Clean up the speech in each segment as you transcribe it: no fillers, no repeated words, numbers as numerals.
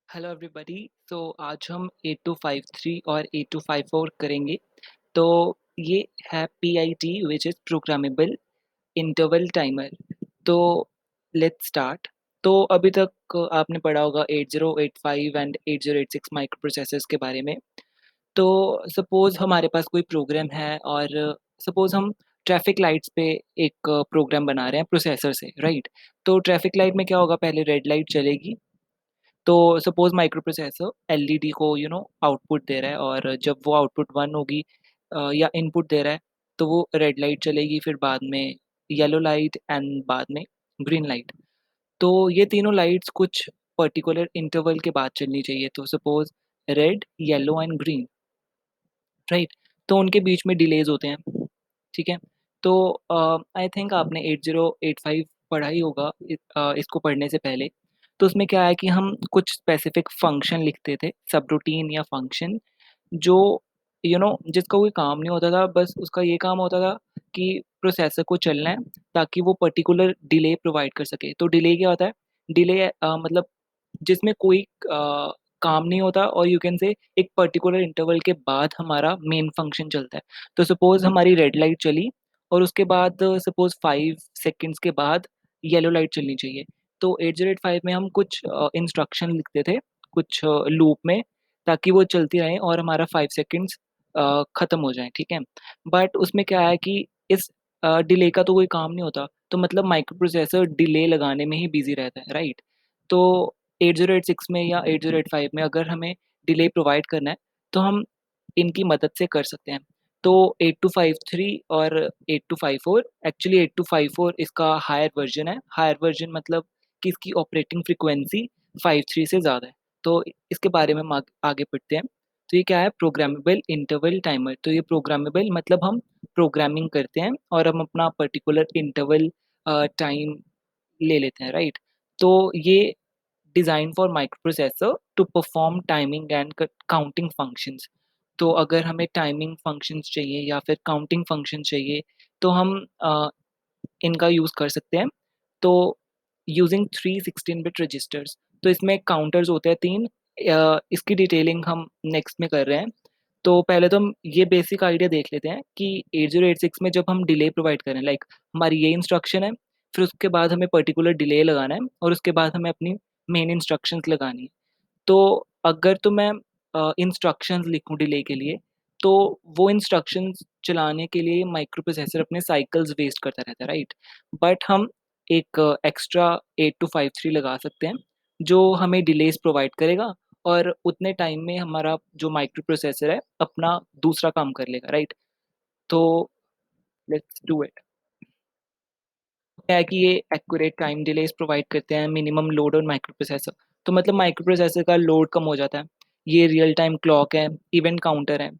Hello everybody. आज हम 8253 और 8254 करेंगे। तो ये है PIT which is programmable interval timer. तो लेट्स स्टार्ट। तो अभी तक आपने पढ़ा होगा 8085 एंड 8086 माइक्रो प्रोसेसर्स के बारे में। तो सपोज़ हमारे पास कोई प्रोग्राम है और सपोज़ हम ट्रैफ़िक लाइट्स पे एक प्रोग्राम बना रहे हैं प्रोसेसर से, राइट? तो ट्रैफ़िक लाइट में क्या होगा, पहले रेड लाइट चलेगी। तो सपोज़ माइक्रो प्रोसेसर एलईडी को आउटपुट दे रहा है और जब वो आउटपुट 1 होगी या इनपुट दे रहा है, तो वो रेड लाइट चलेगी, फिर बाद में येलो लाइट एंड बाद में ग्रीन लाइट। तो ये तीनों लाइट्स कुछ पर्टिकुलर इंटरवल के बाद चलनी चाहिए। तो suppose red, yellow and green, right? तो उनके बीच में डिलेज़ होते हैं, ठीक है? तो आई थिंक आपने 8085 पढ़ा ही होगा इसको पढ़ने से पहले। तो उसमें क्या है कि हम कुछ स्पेसिफ़िक फ़ंक्शन लिखते थे, सबरूटीन या फ़ंक्शन, जो जिसका कोई काम नहीं होता था, बस उसका ये काम होता था कि प्रोसेसर को चलना है ताकि वो पर्टिकुलर डिले प्रोवाइड कर सके। तो डिले क्या होता है? डिले मतलब जिसमें कोई काम नहीं होता और यू कैन से एक पर्टिकुलर इंटरवल के बाद हमारा मेन फंक्शन चलता है। तो सपोज़ हमारी रेड लाइट चली और उसके बाद सपोज़ 5 सेकंड्स के बाद येलो लाइट चलनी चाहिए। तो 8085 में हम कुछ इंस्ट्रक्शन लिखते थे, कुछ लूप में, ताकि वो चलती रहें और हमारा 5 सेकंड्स खत्म हो जाएँ, ठीक है? बट उसमें क्या है कि इस डिले का तो कोई काम नहीं होता, तो मतलब माइक्रो प्रोसेसर डिले लगाने में ही बिज़ी रहता है, राइट? तो 8086 में या 8085 में अगर हमें डिले प्रोवाइड करना है, तो हम इनकी मदद से कर सकते हैं। तो 8253 और 8254, एक्चुअली 8254 इसका हायर वर्ज़न है। हायर वर्ज़न मतलब कि इसकी ऑपरेटिंग फ्रीक्वेंसी 53 से ज़्यादा है। तो इसके बारे में हम आगे पढ़ते हैं। तो ये क्या है? Programmable interval timer. तो ये प्रोग्रामेबल मतलब हम प्रोग्रामिंग करते हैं और हम अपना पर्टिकुलर इंटरवल टाइम ले लेते हैं, राइट? तो ये design for microprocessor to perform timing and counting functions. तो अगर हमें टाइमिंग फंक्शंस चाहिए या फिर काउंटिंग फंक्शन चाहिए, तो हम इनका यूज़ कर सकते हैं। तो यूजिंग 3 16 बिट रजिस्टर्स, तो इसमें काउंटर्स होते हैं 3। इसकी डिटेलिंग हम नेक्स्ट में कर रहे हैं। तो पहले तो हम ये बेसिक आइडिया देख लेते हैं कि 8086 में जब हम डिले प्रोवाइड करें, लाइक हमारी ये इंस्ट्रक्शन है, फिर उसके बाद हमें पर्टिकुलर डिले लगाना है और उसके बाद हमें अपनी मेन इंस्ट्रक्शंस लगानी है। तो अगर तो मैं इंस्ट्रक्शंस लिखूँ डिले के लिए, तो वो इंस्ट्रक्शंस चलाने के लिए माइक्रो प्रोसेसर अपने साइकल्स वेस्ट करता रहता है, राइट? बट हम एक एक्स्ट्रा 8253 लगा सकते हैं, जो हमें डिलेज़ प्रोवाइड करेगा और उतने टाइम में हमारा जो माइक्रो प्रोसेसर है, अपना दूसरा काम कर लेगा, राइट? तो लेट्स डू इट। क्या है कि ये एक्यूरेट टाइम डिलेज़ प्रोवाइड करते हैं, minimum load on micro processor. तो मतलब माइक्रो प्रोसेसर का लोड कम हो जाता है। ये रियल टाइम क्लॉक है, इवेंट काउंटर है।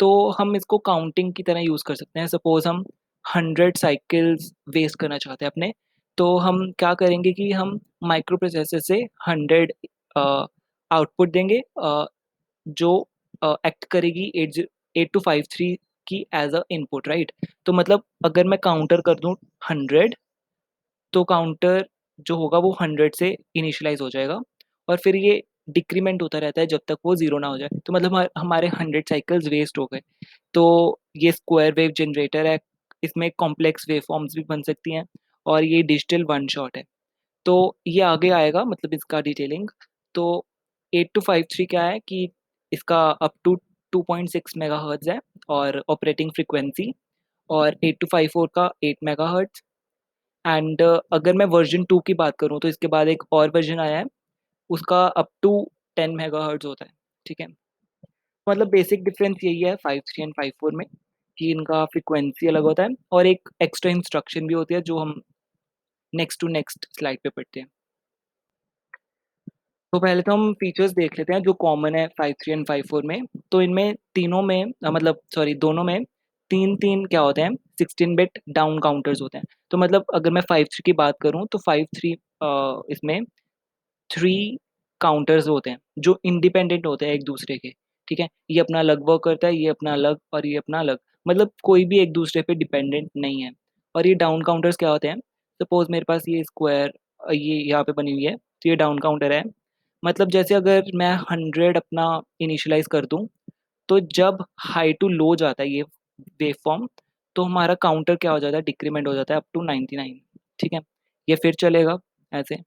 तो हम इसको काउंटिंग की तरह यूज़ कर सकते हैं। सपोज़ हम 100 साइकिल्स वेस्ट करना चाहते हैं अपने, तो हम क्या करेंगे कि हम माइक्रो प्रोसेसर से 100 अ, आउटपुट देंगे, जो एक्ट करेगी 8253 की एज़ अ इनपुट, राइट? तो मतलब अगर मैं काउंटर कर दूँ 100, तो काउंटर जो होगा वो 100 से इनिशियलाइज़ हो जाएगा और फिर ये डिक्रीमेंट होता रहता है जब तक वो 0 ना हो जाए। तो मतलब हमारे 100 साइकिल्स वेस्ट हो गए। तो ये स्क्वायर वेव जनरेटर है, इसमें कॉम्प्लेक्स वेवफ़ॉर्म्स भी बन सकती हैं और ये डिजिटल वन शॉट है। तो ये आगे आएगा, मतलब इसका डिटेलिंग। तो 8253 क्या है कि इसका अप टू 2.6 मेगाहर्ट्ज़ है और ऑपरेटिंग फ्रीक्वेंसी, और 8254 का 8 मेगाहर्ट्ज़। एंड अगर मैं वर्ज़न 2 की बात करूँ, तो इसके बाद एक और वर्ज़न आया है, उसका अप टू 10 मेगाहर्ट्ज़ होता है, ठीक है? मतलब बेसिक डिफ़रेंस यही है 53 एंड 54 में, कि इनका फ्रीक्वेंसी अलग होता है और एक एक्स्ट्रा इंस्ट्रक्शन भी होती है जो हम नेक्स्ट टू नेक्स्ट स्लाइड पे पढ़ते हैं। तो पहले तो हम फीचर्स देख लेते हैं जो कॉमन है 53 एंड 54 में। तो इनमें तीनों में मतलब सॉरी दोनों में 3-3 क्या होते हैं, 16 बिट डाउन काउंटर्स होते हैं। तो मतलब अगर मैं 53 की बात करूँ, तो 53 इसमें 3 काउंटर्स होते हैं जो इंडिपेंडेंट होते हैं एक-दूसरे के, ठीक है? ये अपना अलग वर्क करता है, ये अपना अलग और ये अपना अलग। मतलब कोई भी एक-दूसरे पे डिपेंडेंट नहीं है। और ये डाउन काउंटर्स क्या होते हैं? सपोज़ मेरे पास ये स्क्वायर ये यहाँ पे बनी हुई है, तो ये डाउन काउंटर है। मतलब जैसे अगर मैं 100 अपना इनिशियलाइज़ कर दूँ, तो जब हाई टू लो जाता है ये वेवफ़ॉर्म, तो हमारा काउंटर क्या हो जाता है, डिक्रीमेंट हो जाता है अप टू 99, ठीक है? ये फिर चलेगा ऐसे,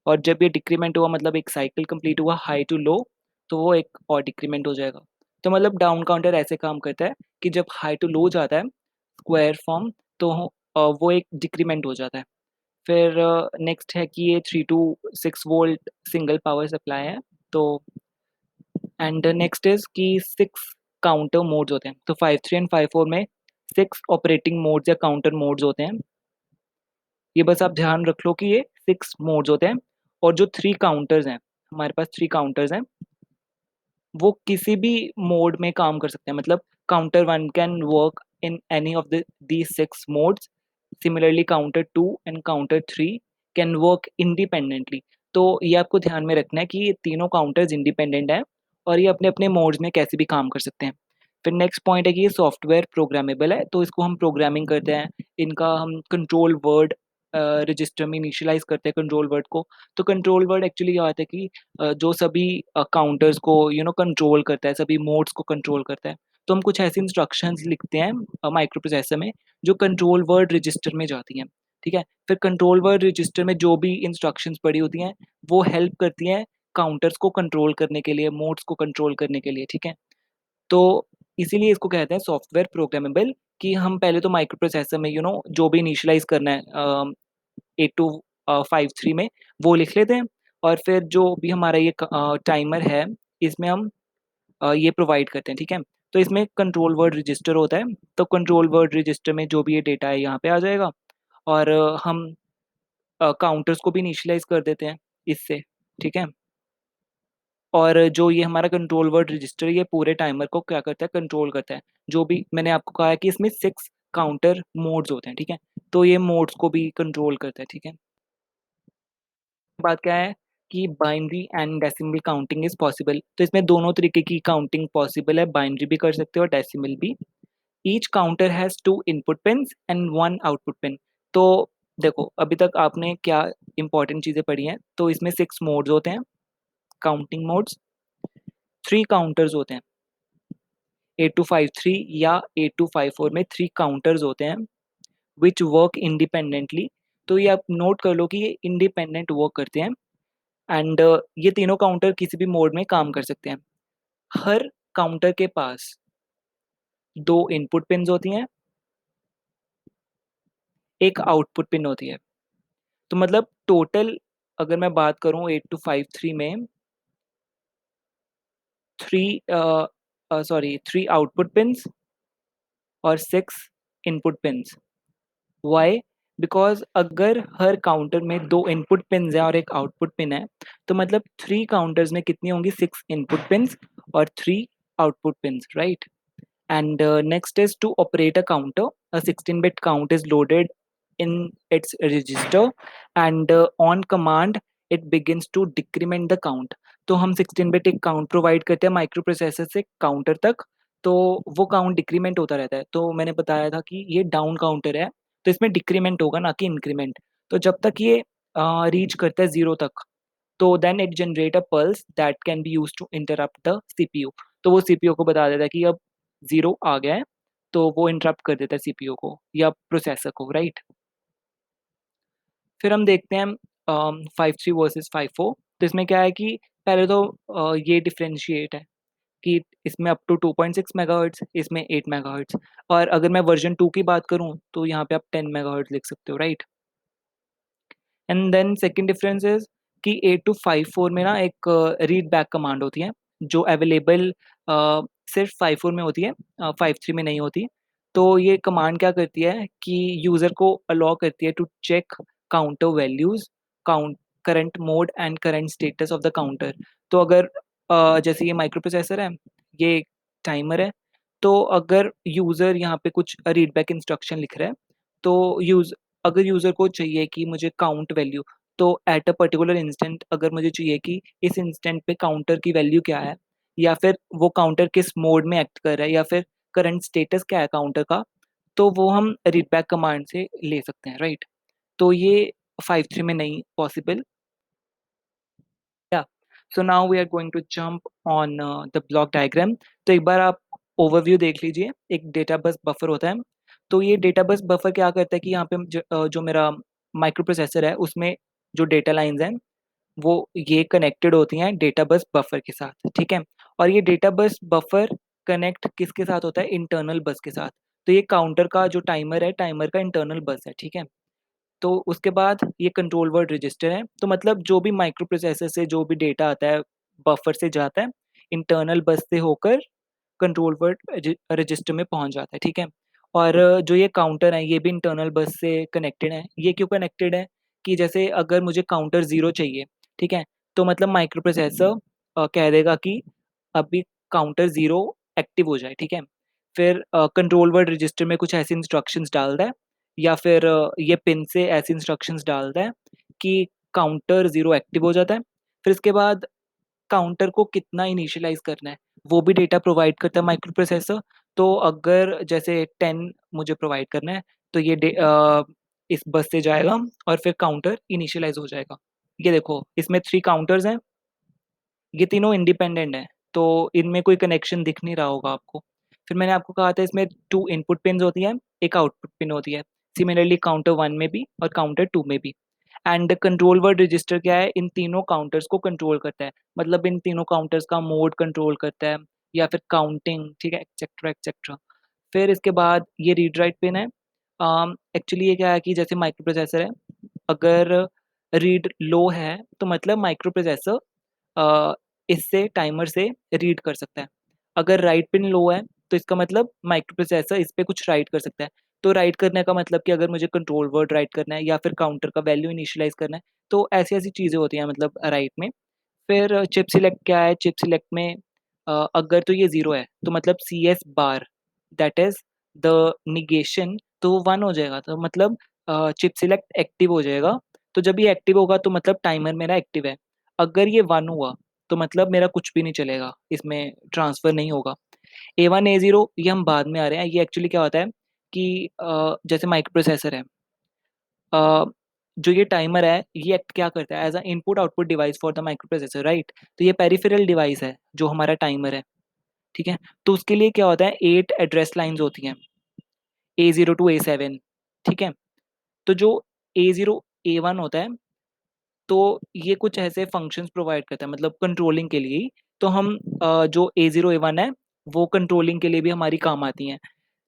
और जब ये डिक्रीमेंट हुआ मतलब एक साइकिल कंप्लीट हुआ हाई टू लो, तो वो एक और डिक्रीमेंट हो जाएगा। तो मतलब डाउन काउंटर ऐसे काम करता है कि जब हाई टू लो जाता है, स्क्वायर फॉर्म, तो वो एक डिक्रीमेंट हो जाता है। फिर नेक्स्ट है कि ये 3 to 6 volt single power supply है, तो एंड नेक्स्ट इज़ कि 6 काउंटर मोड्स होते हैं। तो 5-3 एंड 5-4 में 6 ऑपरेटिंग मोड्स या काउंटर मोड्स होते हैं। ये बस आप ध्यान रख लो कि ये 6 मोड्स होते हैं, और जो 3 काउंटर्स हैं, हमारे पास 3 काउंटर्स हैं, वो किसी भी मोड में काम कर सकते हैं। मतलब counter 1 can work in any of these 6 modes, similarly counter 2 and counter 3 can work independently. तो ये आपको ध्यान में रखना है कि ये तीनों काउंटर्स इंडिपेंडेंट हैं और ये अपने-अपने मोड्स में कैसे भी काम कर सकते हैं। फिर नेक्स्ट पॉइंट है कि ये सॉफ्टवेयर प्रोग्रामेबल है, तो इसको हम प्रोग्रामिंग करते हैं। इनका हम कंट्रोल वर्ड रजिस्टर में इनिशियलाइज़ करते हैं कंट्रोल वर्ड को। तो कंट्रोल वर्ड एक्चुअली क्या होता है कि जो सभी काउंटर्स को कंट्रोल करता है, सभी मोड्स को कंट्रोल करता है। तो हम कुछ ऐसी इंस्ट्रक्शंस लिखते हैं माइक्रो प्रोसेसर में, जो कंट्रोल वर्ड रजिस्टर में जाती हैं, ठीक है? फिर कंट्रोल वर्ड रजिस्टर में जो भी इंस्ट्रक्शंस पड़ी होती हैं, वो हेल्प करती हैं काउंटर्स को कंट्रोल करने के लिए, मोड्स को कंट्रोल करने के लिए, ठीक है? तो इसीलिए इसको कहते हैं सॉफ्टवेयर प्रोग्रामेबल, कि हम पहले तो माइक्रो प्रोसेसर में जो भी इनिशियलाइज़ करना है 8253 में, वो लिख लेते हैं, और फिर जो भी हमारा ये टाइमर है, इसमें हम ये प्रोवाइड करते हैं, ठीक है? तो इसमें कंट्रोल वर्ड रजिस्टर होता है, तो कंट्रोल वर्ड रजिस्टर में जो भी ये डेटा है यहाँ पे आ जाएगा, और हम काउंटर्स को भी इनिशियलाइज़ कर देते हैं इससे, ठीक है? और जो ये हमारा कंट्रोल वर्ड रजिस्टर, ये पूरे टाइमर को क्या करता है, कंट्रोल करता है। जो भी मैंने आपको कहा है कि इसमें 6 काउंटर मोड्स होते हैं, ठीक है? तो ये मोड्स को भी कंट्रोल करता है, ठीक है? बात क्या है कि binary and decimal counting is possible. तो इसमें दोनों तरीके की काउंटिंग पॉसिबल है, बाइनरी भी कर सकते हो और डेसिमल भी। Each counter has 2 input pins and 1 output pin. तो देखो, अभी तक आपने क्या इम्पोर्टेंट चीज़ें पढ़ी हैं, तो इसमें 6 मोड्स होते हैं, काउंटिंग मोड्स, 3 काउंटर्स होते हैं, 8253 या 8254 में 3 काउंटर्स होते हैं, व्हिच वर्क इंडिपेंडेंटली। तो ये आप नोट कर लो कि ये इंडिपेंडेंट वर्क करते हैं, एंड ये तीनों काउंटर किसी भी मोड में काम कर सकते हैं। हर काउंटर के पास 2 इनपुट पिन्स होती हैं, 1 आउटपुट पिन होती है। तो मतलब टोटल अगर मैं बात करूँ 8253 में 3 3 आउटपुट पिन्स और 6 इनपुट पिन्स। व्हाई? बिकॉज़ अगर हर काउंटर में 2 इनपुट पिन्स हैं और 1 आउटपुट पिन है, तो मतलब 3 काउंटर्स में कितनी होंगी, 6 इनपुट पिन्स और 3 output pins, right? And next is to operate a counter. A 16-bit count is loaded in its register, and on command it begins to decrement the count. तो हम 16 bit एक count provide करते हैं micro processor से counter तक, तो वो count decrement होता रहता है। तो मैंने बताया था कि ये डाउन काउंटर है, तो इसमें डिक्रीमेंट होगा ना कि इंक्रीमेंट। तो जब तक ये रीच करता है 0 तक, तो then it generate a pulse that can be used to interrupt the CPU. तो वो सीपीयू को बता देता है कि अब 0 आ गया है, तो वो इंटरप्ट कर देता है सीपीयू को या प्रोसेसर को, राइट? फिर हम देखते हैं 5-3 वर्सेस 5-4। तो इसमें क्या है कि पहले तो ये डिफरेंशिएट है कि इसमें अप टू 2.6 मेगाहर्ट्ज़, इसमें 8 मेगाहर्ट्ज़, और अगर मैं वर्ज़न 2 की बात करूँ, तो यहाँ पे आप 10 मेगाहर्ट्ज़ लिख सकते हो, right? And then second difference is कि 8254 में ना एक रीड बैक कमांड होती है, जो अवेलेबल सिर्फ़ 54 में होती है, 53 में नहीं होती। तो ये कमांड क्या करती है कि यूज़र को अलाउ करती है to check counter values, count current mode and current status of the counter. तो अगर जैसे ये माइक्रो प्रोसेसर है, ये टाइमर है, तो अगर यूज़र यहाँ पे कुछ रीड बैक इंस्ट्रक्शन लिख रहा है, तो अगर यूज़र को चाहिए कि मुझे काउंट वैल्यू, तो एट अ पर्टिकुलर इंस्टेंट अगर मुझे चाहिए कि इस इंस्टेंट पे काउंटर की वैल्यू क्या है, या फिर वो काउंटर किस मोड में एक्ट कर रहा है, या फिर करंट स्टेटस क्या है काउंटर का, तो वो हम रीड बैक कमांड से ले सकते हैं, राइट? तो ये 5.3 में नहीं पॉसिबल, या so now we are going to jump on the block diagram. तो एक बार आप ओवरव्यू देख लीजिए। एक डेटा बस बफर होता है। तो ये डेटा बस बफर क्या करता है कि यहाँ पे जो मेरा माइक्रो प्रोसेसर है उसमें जो डेटा लाइंस हैं वो ये कनेक्टेड होती हैं डेटा बस बफर के साथ, ठीक है। और ये डेटा बस बफर कनेक्ट किसके साथ होता है, इंटरनल बस के साथ। तो ये काउंटर का जो टाइमर है, टाइमर का इंटरनल बस है, ठीक है। तो उसके बाद ये कंट्रोल वर्ड रजिस्टर है। तो मतलब जो भी माइक्रो प्रोसेसर से जो भी डेटा आता है बफर से जाता है, इंटरनल बस से होकर कंट्रोल वर्ड रजिस्टर में पहुंच जाता है, ठीक है। और जो ये काउंटर है ये भी इंटरनल बस से कनेक्टेड है। ये क्यों कनेक्टेड है कि जैसे अगर मुझे काउंटर ज़ीरो चाहिए, ठीक है, तो मतलब माइक्रो प्रोसेसर कह देगा कि अभी काउंटर ज़ीरो एक्टिव हो जाए, ठीक है। फिर कंट्रोल वर्ड रजिस्टर में कुछ ऐसी इंस्ट्रक्शंस डालता है या फिर ये पिन से ऐसी इंस्ट्रक्शंस डालता है कि काउंटर ज़ीरो एक्टिव हो जाता है। फिर इसके बाद काउंटर को कितना इनिशियलाइज़ करना है, वो भी डेटा प्रोवाइड करता है माइक्रो प्रोसेसर। तो अगर जैसे 10 मुझे प्रोवाइड करना है, तो ये इस बस से जाएगा और फिर काउंटर इनिशियलाइज़ हो जाएगा। ये देखो, इसमें 3 काउंटर्स हैं, ये तीनों इंडिपेंडेंट हैं, तो इनमें कोई कनेक्शन दिख नहीं रहा होगा आपको। फिर मैंने आपको कहा था इसमें 2 इनपुट पिन्स होती हैं, 1 आउटपुट पिन होती है। सिमिलरली काउंटर 1 में भी और काउंटर 2 में भी। एंड कंट्रोल वर्ड रजिस्टर क्या है, इन तीनों काउंटर्स को कंट्रोल करता है। मतलब इन तीनों काउंटर्स का मोड कंट्रोल करता है या फिर काउंटिंग, ठीक है, एक्सेट्रा एक्सेट्रा। फिर इसके बाद ये रीड राइट पिन है। एक्चुअली ये क्या है कि जैसे माइक्रो प्रोसेसर है, अगर रीड लो है तो मतलब माइक्रो प्रोसेसर अ, इससे टाइमर से रीड कर सकता है। अगर राइट पिन लो है तो इसका मतलब माइक्रो प्रोसेसर इस पे कुछ राइट कर सकता है। तो राइट करने का मतलब कि अगर मुझे कंट्रोल वर्ड राइट करना है या फिर काउंटर का वैल्यू इनिशियलाइज़ करना है, तो ऐसी-ऐसी चीज़ें होती हैं मतलब राइट में। फिर चिप सिलेक्ट क्या है, चिप सिलेक्ट में अगर तो ये 0 है तो मतलब CS bar that is the negation, तो वो 1 हो जाएगा। तो मतलब चिप सिलेक्ट एक्टिव हो जाएगा। तो जब ये एक्टिव होगा तो मतलब टाइमर मेरा एक्टिव है। अगर ये 1 हुआ तो मतलब मेरा कुछ भी नहीं चलेगा, इसमें ट्रांसफ़र नहीं होगा। A1 A0 ये हम बाद में आ रहे हैं। ये एक्चुअली क्या होता है कि जैसे माइक्रो प्रोसेसर है, अ, जो ये टाइमर है ये एक्ट क्या करता है as a input output device for the micro processor, right. तो ये पेरिफेरल डिवाइस है जो हमारा टाइमर है, ठीक है। तो उसके लिए क्या होता है, 8 एड्रेस लाइन्स होती हैं, A0 टू A7, ठीक है। तो जो A0 A1 होता है, तो ये कुछ ऐसे फंक्शंस प्रोवाइड करता है मतलब कंट्रोलिंग के लिए ही। तो हम जो A0 A1 है वो कंट्रोलिंग के लिए भी हमारी काम आती हैं।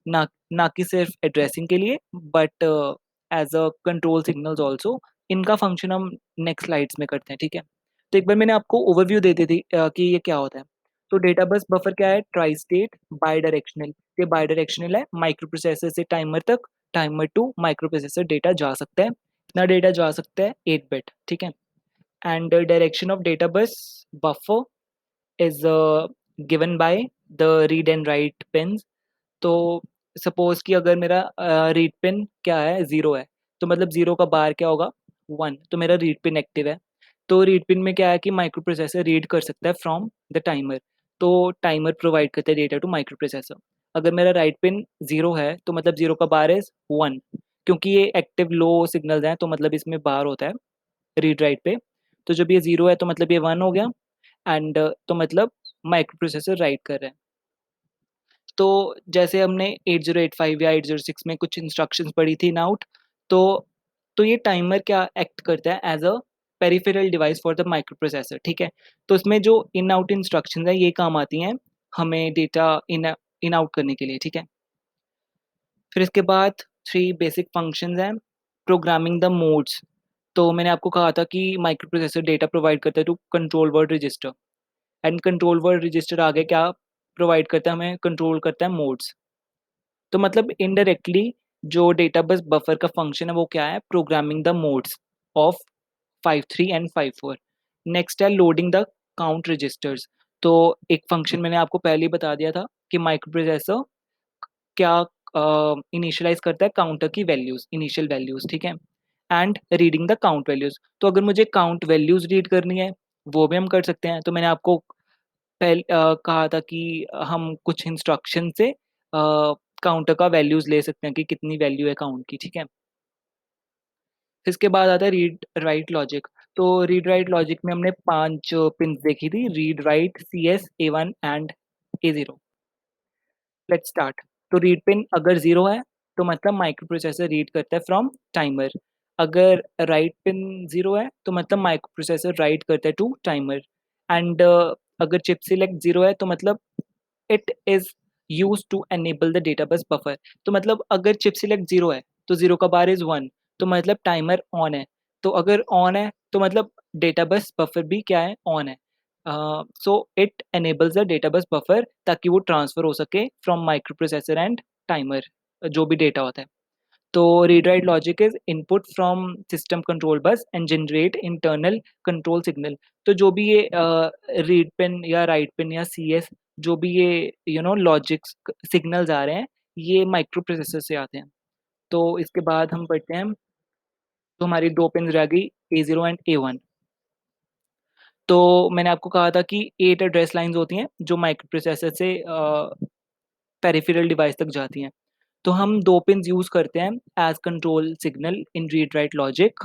ना ना कि सिर्फ एड्रेसिंग के लिए, but as a control signals also. इनका फंक्शन हम नेक्स्ट स्लाइड्स में करते हैं, ठीक है। तो एक बार मैंने आपको ओवरव्यू दे दी थी कि ये क्या होता है। तो डेटा बस बफर क्या है, ट्राई स्टेट बाई डायरेक्शनल। ये बाई डायरेक्शनल है, माइक्रो प्रोसेसर से टाइमर तक, timer to microprocessor data जा सकता है। इतना डेटा जा सकता है 8 बिट, ठीक है। And direction of data bus buffer is given by the read and right pins. तो सपोज़ कि अगर मेरा रीड पिन क्या है, 0 है, तो मतलब 0 का बार क्या होगा, 1, तो मेरा रीड पिन एक्टिव है। तो रीड पिन में क्या है कि माइक्रो प्रोसेसर रीड कर सकता है फ्रॉम द टाइमर। तो टाइमर प्रोवाइड करता है डेटा टू माइक्रो प्रोसेसर। अगर मेरा राइट पिन 0 है, तो मतलब 0 का बार इज़ 1, क्योंकि ये एक्टिव लो सिग्नल्स हैं, तो मतलब इसमें बार होता है रीड राइट पे। तो जब ये 0 है, तो मतलब ये 1 हो गया। एंड तो मतलब माइक्रो प्रोसेसर राइट कर रहा है। तो जैसे हमने 8085 या 806 में कुछ इंस्ट्रक्शंस पढ़ी थी इन आउट, तो ये टाइमर क्या एक्ट करता है as a peripheral device for the micro processor, ठीक है। तो उसमें जो इन आउट इंस्ट्रक्शंस हैं ये काम आती हैं हमें डेटा इन आउट करने के लिए, ठीक है। फिर इसके बाद 3 बेसिक फंक्शंस हैं। Programming the modes. तो मैंने आपको कहा था कि माइक्रो प्रोसेसर डेटा प्रोवाइड करता है to control word register. And control word register आगे क्या प्रोवाइड करता है, हमें कंट्रोल करता है मोड्स। तो मतलब इनडायरेक्टली जो डेटा बस बफर का फंक्शन है वो क्या है, programming the modes of 53 and 54। Next है लोडिंग द काउंट रजिस्टर्स। तो एक फंक्शन मैंने आपको पहले ही बता दिया था कि माइक्रो प्रोसेसर क्या इनिशियलाइज करता है काउंटर की वैल्यूज, इनिशियल वैल्यूज, ठीक है। And reading the count values. तो अगर मुझे काउंट वैल्यूज रीड करनी है वो भी हम कर सकते हैं। तो मैंने आपको कहा था कि हम कुछ इंस्ट्रक्शन से काउंटर का वैल्यूज़ ले सकते हैं कि कितनी वैल्यू है काउंट की, ठीक है। इसके बाद आता है रीड राइट लॉजिक। तो रीड राइट लॉजिक में हमने 5 पिन्स देखी थी, read, write, CS, A1 and A0. Let's start. तो रीड पिन अगर 0 है, तो मतलब माइक्रो प्रोसेसर रीड करता है फ्रॉम टाइमर। अगर राइट पिन 0 है, तो मतलब माइक्रो प्रोसेसर राइट करता है टू टाइमर। एंड अगर चिप सिलेक्ट 0 है, तो मतलब it is used to enable the data bus buffer. तो मतलब अगर चिप सिलेक्ट 0 है, तो 0 का बार इज़ 1, तो मतलब टाइमर ऑन है। तो अगर ऑन है, तो मतलब डेटा बस बफर भी क्या है? ऑन है। So it enables the data bus buffer ताकि वो ट्रांसफ़र हो सके from micro processor and timer, जो भी डेटा होता है। तो read write logic is input from system control bus and generate internal control signal. तो जो भी ये रीड पिन या राइट पिन या सीएस, जो भी ये लॉजिक्स सिग्नल्स आ रहे हैं, ये माइक्रो प्रोसेसर से आते हैं। तो इसके बाद हम पढ़ते हैं, तो हमारी 2 पिन्स रह गई, ए0 एंड ए1। तो मैंने आपको कहा था कि 8 एड्रेस लाइन्स होती हैं जो माइक्रो प्रोसेसर से पेरिफेरल डिवाइस तक जाती हैं। तो हम 2 पिन्स यूज़ करते हैं as control signal in read write logic.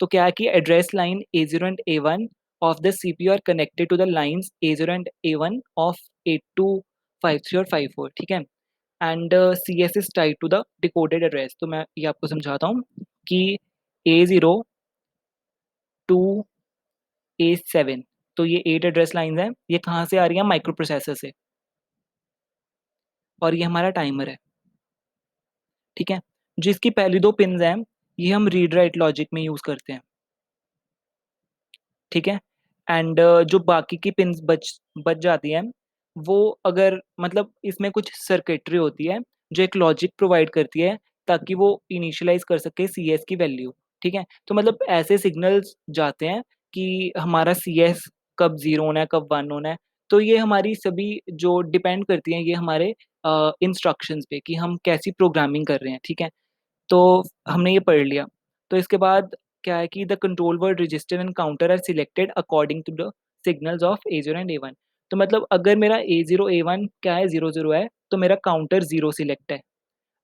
तो क्या है कि address line A0 and A1 of the CPU are connected to the lines A0 and A1 of 8253 और 54, ठीक है? And CS is tied to the decoded address. तो मैं ये आपको समझाता हूँ कि A0 टू A7, तो ये 8 एड्रेस लाइन्स हैं। ये कहाँ से आ रही हैं? माइक्रो प्रोसेसर से, और ये हमारा टाइमर है, ठीक है? जिसकी पहली 2 पिन्स हैं, ये हम रीड राइट लॉजिक में यूज़ करते हैं, ठीक है? एंड जो बाकी की पिन्स बच बच जाती हैं, वो अगर मतलब इसमें कुछ सर्किटरी होती है, जो एक लॉजिक प्रोवाइड करती है ताकि वो इनिशियलाइज़ कर सके सीएस की वैल्यू, ठीक है? तो मतलब ऐसे सिग्नल्स जाते हैं कि हमारा सीएस कब 0 होना है, कब 1 होना है। तो ये हमारी सभी जो डिपेंड करती हैं, ये हमारे इंस्ट्रक्शंस पे कि हम कैसी प्रोग्रामिंग कर रहे हैं, ठीक है? तो हमने ये पढ़ लिया। तो इसके बाद क्या है कि the control word register and counter are selected according to the signals of A0 and A1। तो मतलब अगर मेरा A0 A1 क्या है, 00 है, तो मेरा काउंटर 0 सिलेक्ट है।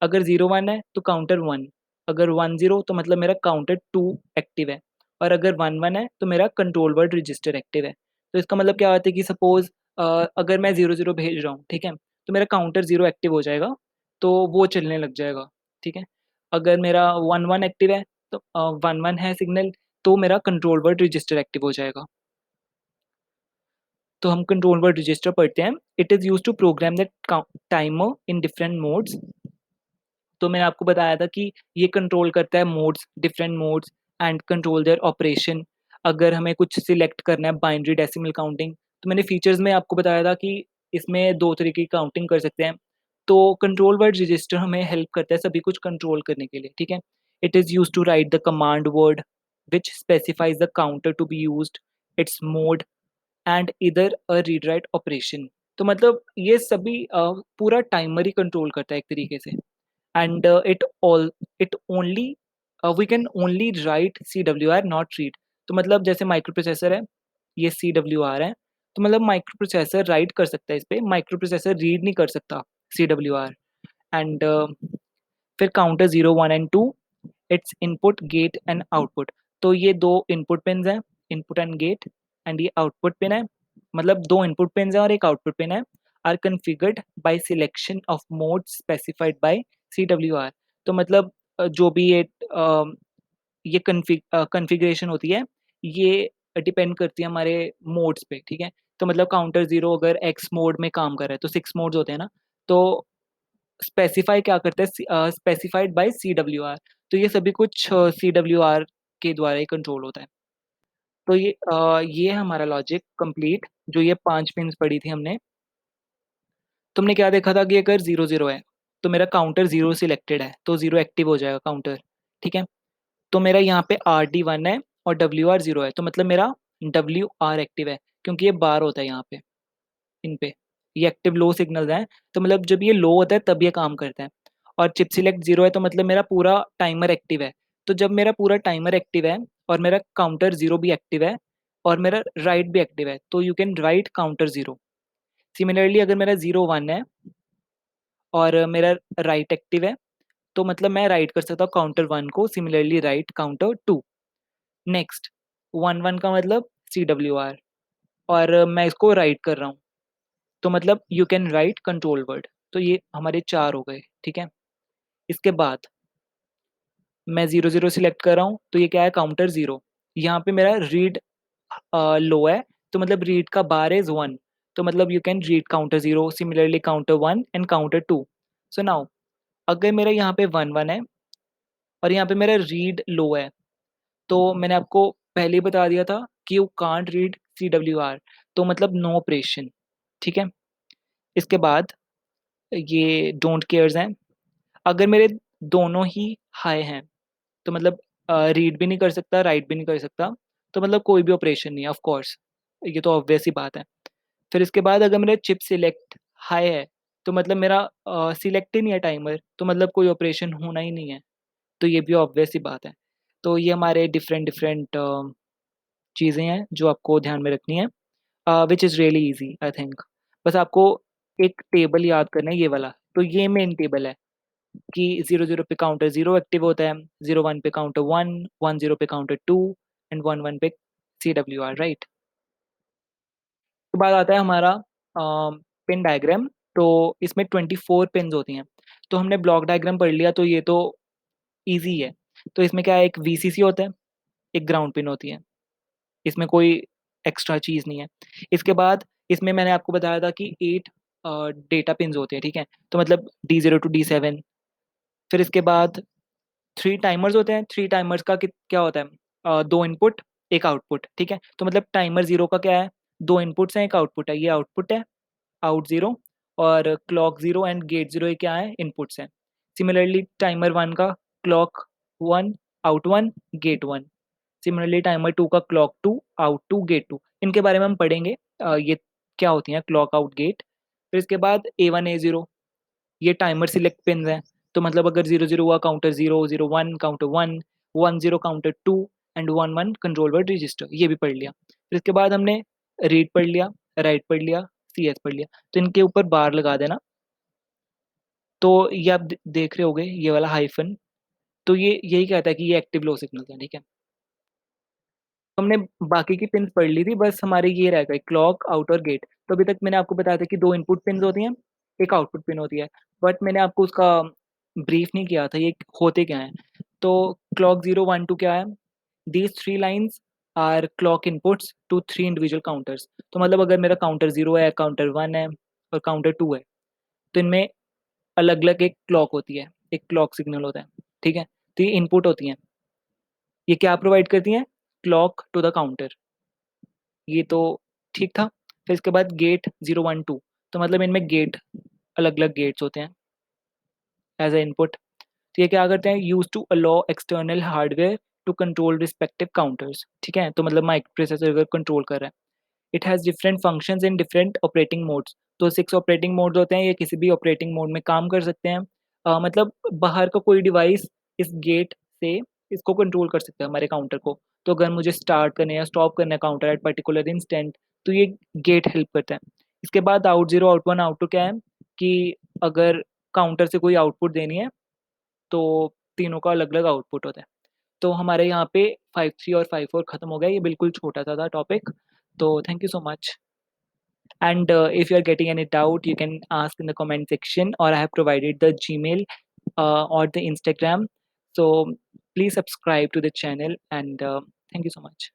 अगर 01 है, तो काउंटर 1। अगर 10 तो मतलब मेरा काउंटर 2 एक्टिव है। और अगर 11 है, तो मेरा कंट्रोल वर्ड रजिस्टर एक्टिव है। तो इसका मतलब क्या होता है कि सपोज़ अगर मैं 00 भेज रहा हूँ, ठीक है? तो मेरा काउंटर 0 एक्टिव हो जाएगा, तो वो चलने लग जाएगा, ठीक है? अगर मेरा 11 एक्टिव है, तो 11 है सिग्नल, तो मेरा कंट्रोल वर्ड रजिस्टर एक्टिव हो जाएगा। तो हम कंट्रोल वर्ड रजिस्टर पढ़ते हैं। It is used to program the timer in different modes. तो मैंने आपको बताया था कि ये कंट्रोल करता है modes, different modes and control their operation. अगर हमें कुछ सिलेक्ट करना है, बाइनरी डेसिमल काउंटिंग, तो मैंने फीचर्स में आपको बताया था कि इसमें 2 तरीके की काउंटिंग कर सकते हैं। तो कंट्रोल वर्ड रजिस्टर हमें हेल्प करता है सभी कुछ कंट्रोल करने के लिए, ठीक है? It is used to write the command word which specifies the counter to be used, its mode and either a read write operation. तो मतलब ये सभी पूरा टाइमर ही कंट्रोल करता है एक तरीके से। and it only we can only write CWR not read। तो मतलब जैसे माइक्रो प्रोसेसर है, ये CWR है, तो मतलब माइक्रो प्रोसेसर राइट कर सकता है इस पे, माइक्रो प्रोसेसर रीड नहीं कर सकता CWR। एंड फिर counter 0 1 and 2, its input gate and output. तो ये 2 इनपुट पिन्स हैं, इनपुट एंड गेट, एंड ये आउटपुट पिन है। मतलब 2 इनपुट पिन्स हैं और एक आउटपुट पिन है। Are configured by selection of mode specified by CWR। तो मतलब जो भी ये कॉन्फ़िगरेशन होती है, ये डिपेंड करती है हमारे मोड्स पे, ठीक है? तो मतलब काउंटर 0 अगर एक्स मोड में काम कर रहा है, तो 6 मोड्स होते हैं ना, तो स्पेसिफाई क्या करता है, स्पेसिफाइड बाय CWR। तो ये सभी कुछ CWR के द्वारा ही कंट्रोल होता है। तो ये है हमारा लॉजिक कंप्लीट, जो ये 5 पिन्स पढ़ी थी हमने। तो हमने क्या देखा था कि अगर 0-0 है, तो मेरा काउंटर 0 सिलेक्टेड है, तो 0 एक्टिव हो जाएगा काउंटर, ठीक है? तो मेरा यहाँ पे RD 1 है और WR 0 है, तो मतलब मेरा WR एक्टिव है, क्योंकि ये बार होता है यहाँ पे, इन पे। ये एक्टिव लो सिग्नल्स हैं, तो मतलब जब ये लो होता है तब ये काम करता है। और चिप सिलेक्ट 0 है, तो मतलब मेरा पूरा टाइमर एक्टिव है। तो जब मेरा पूरा टाइमर एक्टिव है और मेरा काउंटर 0 भी एक्टिव है और मेरा राइट भी एक्टिव है, तो you can write counter 0। Similarly अगर मेरा 0 1 है और मेरा राइट एक्टिव है, तो मतलब मैं राइट कर सकता हूँ काउंटर 1 को, सिमिलरली राइट काउंटर 2। नेक्स्ट, 1-1 का मतलब CWR और मैं इसको राइट कर रहा हूँ, तो मतलब you can write control word. तो ये हमारे 4 हो गए, ठीक है? इसके बाद मैं 0-0 सिलेक्ट कर रहा हूँ, तो ये क्या है काउंटर 0। यहाँ पे मेरा रीड लो है, तो मतलब रीड का बार इज़ 1, तो मतलब you can read counter 0, similarly counter 1 and counter 2। So now अगर मेरा यहाँ पे 1-1 है और यहाँ पे मेरा रीड लो है, तो मैंने आपको पहले ही बता दिया था कि यू कांट रीड CWR, तो मतलब नो ऑपरेशन, ठीक है? इसके बाद ये डोंट केयर्स हैं। अगर मेरे दोनों ही हाई हैं, तो मतलब रीड भी नहीं कर सकता, राइट भी नहीं कर सकता, तो मतलब कोई भी ऑपरेशन नहीं है ऑफ कोर्स, ये तो ऑब्वियस ही बात है। फिर इसके बाद अगर मेरा चिप सिलेक्ट हाई है, तो मतलब मेरा सिलेक्ट ही नहीं है टाइमर, तो मतलब कोई ऑपरेशन होना ही नहीं है, तो ये भी ऑब्वियस ही बात है। तो ये हमारे डिफरेंट डिफरेंट चीज़ें हैं जो आपको ध्यान में रखनी है, which is really easy I think. बस आपको एक टेबल याद करना है ये वाला, तो ये मेन टेबल है कि 0-0 पे काउंटर 0 एक्टिव होता है, 0-1 पे काउंटर 1, 1-0 पे काउंटर 2 एंड 1-1 पे CWR, राइट? उसके बाद आता है हमारा पिन डायग्राम, तो इसमें 24 पिन्स होती हैं। तो हमने ब्लॉक डायग्राम पढ़ लिया, तो ये तो ईज़ी है। तो इसमें क्या है, एक VCC होता है, एक ग्राउंड पिन होती है। इसमें कोई एक्स्ट्रा चीज़ नहीं है। इसके बाद इसमें मैंने आपको बताया था कि 8 डेटा पिन्स होते हैं, ठीक है? तो मतलब D0 टू D7। फिर इसके बाद 3 टाइमर्स होते हैं, 3 टाइमर्स का क्या होता है, 2 इनपुट, 1 आउटपुट, ठीक है? तो मतलब टाइमर 0 का क्या है, 2 इनपुट्स हैं, 1 आउटपुट है, ये आउटपुट है, आउट 0, और क्लॉक 0 एंड गेट 0 ये क्या है, इनपुट्स हैं। सिमिलरली टाइमर 1 का clock 1, out 1, gate 1। Similarly timer 2 का क्लॉक 2, आउट 2, गेट 2। इनके बारे में हम पढ़ेंगे, ये क्या होती हैं क्लॉक, आउट, गेट। फिर इसके बाद A1 A0, ये टाइमर सिलेक्ट पिन्स हैं, तो मतलब अगर 0-0 हुआ counter 0, 0-1 counter 1, 1-0 counter 2 and 1-1 control word register, ये भी पढ़ लिया। फिर इसके बाद हमने रीड पढ़ लिया, राइट पढ़ लिया, CS पढ़ लिया, तो इनके ऊपर बार लगा देना। तो ये आप देख रहे होगे ये वाला हाइफन, तो ये यही कहता है कि ये एक्टिव लो सिग्नल है, ठीक है? हमने बाकी की पिन्स पढ़ ली थी, बस हमारे ये रह गए क्लॉक, आउट और गेट। तो अभी तक मैंने आपको बताया था कि 2 इनपुट पिन्स होती हैं, 1 आउटपुट पिन होती है। बट मैंने आपको उसका ब्रीफ नहीं किया था, ये होते क्या हैं। तो क्लॉक 0, 1, 2 क्या है? These 3 lines are clock inputs to 3 individual counters. तो मतलब अगर मेरा काउंटर 0 है, काउंटर 1 है और काउंटर 2 है, तो इनमें अलग-अलग एक क्लॉक होती है, एक क्लॉक सिग्नल होता है, ठीक है? तो ये इनपुट होती हैं। ये क्या प्रोवाइड करती हैं? Clock to the counter. ये तो ठीक था। फिर इसके बाद गेट 0, 1, 2, तो मतलब इनमें गेट अलग-अलग गेट्स होते हैं एज़ अ इनपुट। तो ये क्या करते हैं, use to allow external hardware to control respective counters, ठीक है? तो मतलब माइक्रो प्रोसेसर अगर कंट्रोल कर रहा है। It has different functions in different operating modes. तो 6 ऑपरेटिंग मोड्स होते हैं, ये किसी भी ऑपरेटिंग मोड में काम कर सकते हैं। मतलब बाहर का कोई डिवाइस इस गेट से इसको कंट्रोल कर सकता है हमारे काउंटर को। तो अगर मुझे स्टार्ट करना है या स्टॉप करना है काउंटर एट पर्टिकुलर इंस्टेंट, तो ये गेट हेल्प करता है। इसके बाद आउट 0, आउट 1, आउट 2 क्या है कि अगर काउंटर से कोई आउटपुट देनी है, तो तीनों का अलग-अलग आउटपुट होता है। तो हमारे यहाँ पे 5-3 और 5-4 खत्म हो गया। ये बिल्कुल छोटा-सा था टॉपिक। तो thank you so much. And if you are getting any doubt, you can ask in the comment section, or I have provided the Gmail or the Instagram. So please subscribe to the channel, and thank you so much.